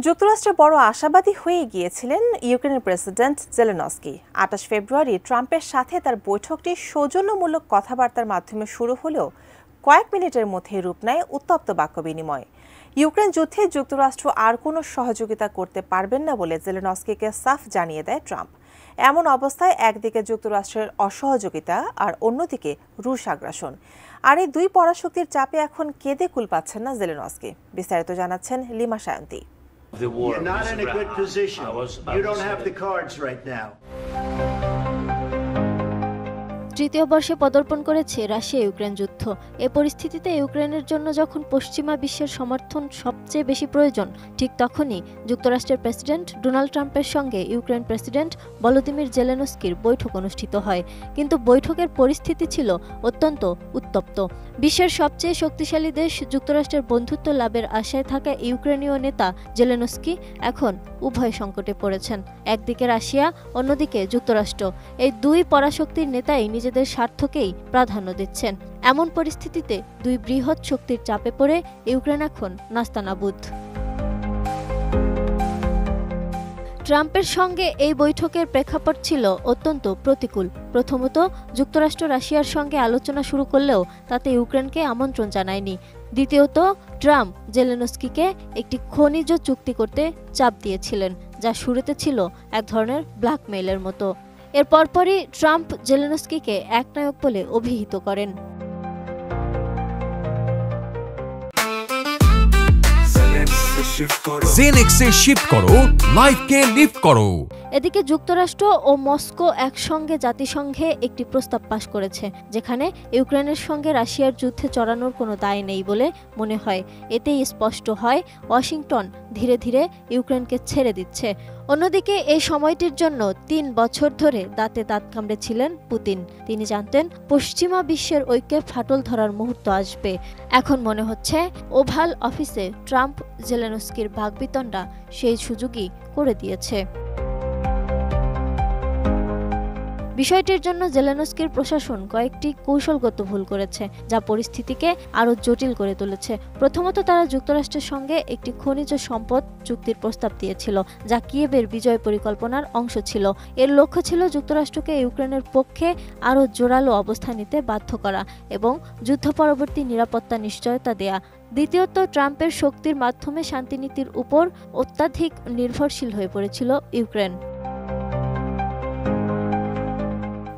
যুক্তরাষ্ট্রে বড় আশাবাদী হয়ে গিয়েছিলেন ইউক্রেনের প্রেসিডেন্ট জেলেনস্কি। ২৮ ফেব্রুয়ারি ট্রাম্পের সাথে তার বৈঠকটি সৌজন্যমূলক কথাবার্তার মাধ্যমে শুরু হলেও কয়েক মিনিটের মধ্যে রূপ নেয় উত্তপ্ত বাক্য বিনিময়। ইউক্রেন যুদ্ধে যুক্তরাষ্ট্র আর কোনো সহযোগিতা করতে পারবেন না বলে জেলেনস্কিকে সাফ জানিয়ে দেয় ট্রাম্প। এমন অবস্থায় একদিকে যুক্তরাষ্ট্রের অসহযোগিতা আর অন্যদিকে রুশ আগ্রাসন। আর এই দুই পরাশক্তির চাপে এখন কেঁদে কুল পাচ্ছেন না জেলেনস্কি। বিস্তারিত জানাচ্ছেন lima Sayanti. You're not in a good position. You don't have the cards right now. তৃতীয় বর্ষে পদার্পণ করেছে রাশিয়া ইউক্রেন যুদ্ধ। এ পরিস্থিতিতে ইউক্রেনের জন্য যখন পশ্চিমা বিশ্বের সমর্থন সবচেয়ে বেশি প্রয়োজন, ঠিক তখনই যুক্তরাষ্ট্রের প্রেসিডেন্ট ডোনাল্ড ট্রাম্পের সঙ্গে ইউক্রেন প্রেসিডেন্ট ভলোদিমির জেলেনস্কির বৈঠক অনুষ্ঠিত হয়। কিন্তু বৈঠকের পরিস্থিতি ছিল অত্যন্ত উত্তপ্ত। বিশ্বের সবচেয়ে শক্তিশালী দেশ যুক্তরাষ্ট্রের বন্ধুত্ব লাভের আশায় থাকা ইউক্রেনীয় নেতা জেলেনস্কি এখন উভয় সংকটে পড়েছেন। একদিকে রাশিয়া, অন্যদিকে যুক্তরাষ্ট্র। এই দুই পরাশক্তির নেতাই নিজেদের স্বার্থকেই প্রাধান্য দিচ্ছেন। এমন পরিস্থিতিতে দুই বৃহৎ শক্তির চাপে পড়ে ইউক্রেন এখন নাস্তানাবুদ। ট্রাম্পের সঙ্গে এই বৈঠকের প্রেক্ষাপট ছিল অত্যন্ত প্রতিকূল। প্রথমত, যুক্তরাষ্ট্র রাশিয়ার সঙ্গে আলোচনা শুরু করলেও তাতে ইউক্রেনকে আমন্ত্রণ জানায়নি। দ্বিতীয়ত, ট্রাম্প জেলেনস্কিকে একটি খনিজ চুক্তি করতে চাপ দিয়েছিলেন, যা শুরুতে ছিল এক ধরনের ব্ল্যাকমেইলের মতো। এর পরপরই ট্রাম্প জেলেনস্কিকে একনায়ক বলে অভিহিত করেন। জেনেক্সে শিফট করো, লাইফকে লিফট করো। এদিকে যুক্তরাষ্ট্র ও মস্কো একসঙ্গে জাতিসংঘে একটি প্রস্তাব পাশ করেছে, যেখানে ইউক্রেনের সঙ্গে রাশিয়ার যুদ্ধে জড়ানোর কোনো দায় নেই বলে মনে হয়। এতেই স্পষ্ট হয় ওয়াশিংটন ধীরে ধীরে ইউক্রেনকে ছেড়ে দিচ্ছে। অন্যদিকে এই সময়টির জন্য ৩ বছর ধরে দাঁতে দাঁত কামড়েছিলেন পুতিন। তিনি জানতেন পশ্চিমা বিশ্বের ঐক্যে ফাটল ধরার মুহূর্ত আসবে। এখন মনে হচ্ছে ওভাল অফিসে ট্রাম্প জেলেনস্কির বাকবিতণ্ডা সেই সুযোগই করে দিয়েছে। বিষয়টির জন্য জেলেনস্কির প্রশাসন কয়েকটি কৌশলগত ভুল করেছে, যা পরিস্থিতিকে আরও জটিল করে তুলেছে। প্রথমত, তারা যুক্তরাষ্ট্রের সঙ্গে একটি খনিজ সম্পদ চুক্তির প্রস্তাব দিয়েছিল, যা কিয়েভের বিজয় পরিকল্পনার অংশ ছিল। এর লক্ষ্য ছিল যুক্তরাষ্ট্রকে ইউক্রেনের পক্ষে আরও জোরালো অবস্থান নিতে বাধ্য করা এবং যুদ্ধ পরবর্তী নিরাপত্তা নিশ্চয়তা দেয়া। দ্বিতীয়ত, ট্রাম্পের শক্তির মাধ্যমে শান্তিনীতির উপর অত্যাধিক নির্ভরশীল হয়ে পড়েছিল ইউক্রেন।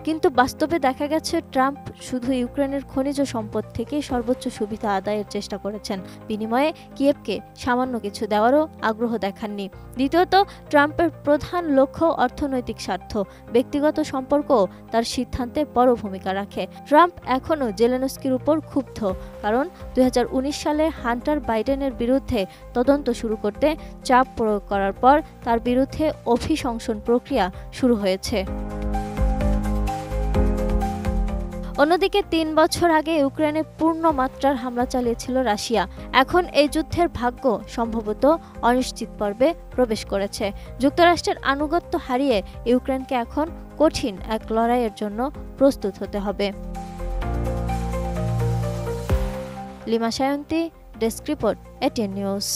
কিন্তু বাস্তবে দেখা গেছে ট্রাম্প শুধু ইউক্রেনের খনিজ সম্পদ থেকে সর্বোচ্চ সুবিধা আদায়ের চেষ্টা করেছেন, বিনিময়ে কিয়েভকে সামান্য কিছু দেওয়ারও আগ্রহ দেখাননি। দ্বিতীয়ত, ট্রাম্পের প্রধান লক্ষ্য অর্থনৈতিক স্বার্থ। ব্যক্তিগত সম্পর্কও তার সিদ্ধান্তে বড় ভূমিকা রাখে। ট্রাম্প এখনও জেলেনস্কির উপর ক্ষুব্ধ, কারণ ২০১৯ সালে হান্টার বাইডেনের বিরুদ্ধে তদন্ত শুরু করতে চাপ প্রয়োগ করার পর তার বিরুদ্ধে অভিশংসন প্রক্রিয়া শুরু হয়েছে। অন্যদিকে ৩ বছর আগে ইউক্রেনে পূর্ণ মাত্রার হামলা চালিয়েছিল রাশিয়া। এখন এই যুদ্ধের ভাগ্য সম্ভবত অনিশ্চিত পর্বে প্রবেশ করেছে। যুক্তরাষ্ট্রের আনুগত্য হারিয়ে ইউক্রেনকে এখন কঠিন এক লড়াইয়ের জন্য প্রস্তুত হতে হবে। Lima Sayanti, desk report, ATN news.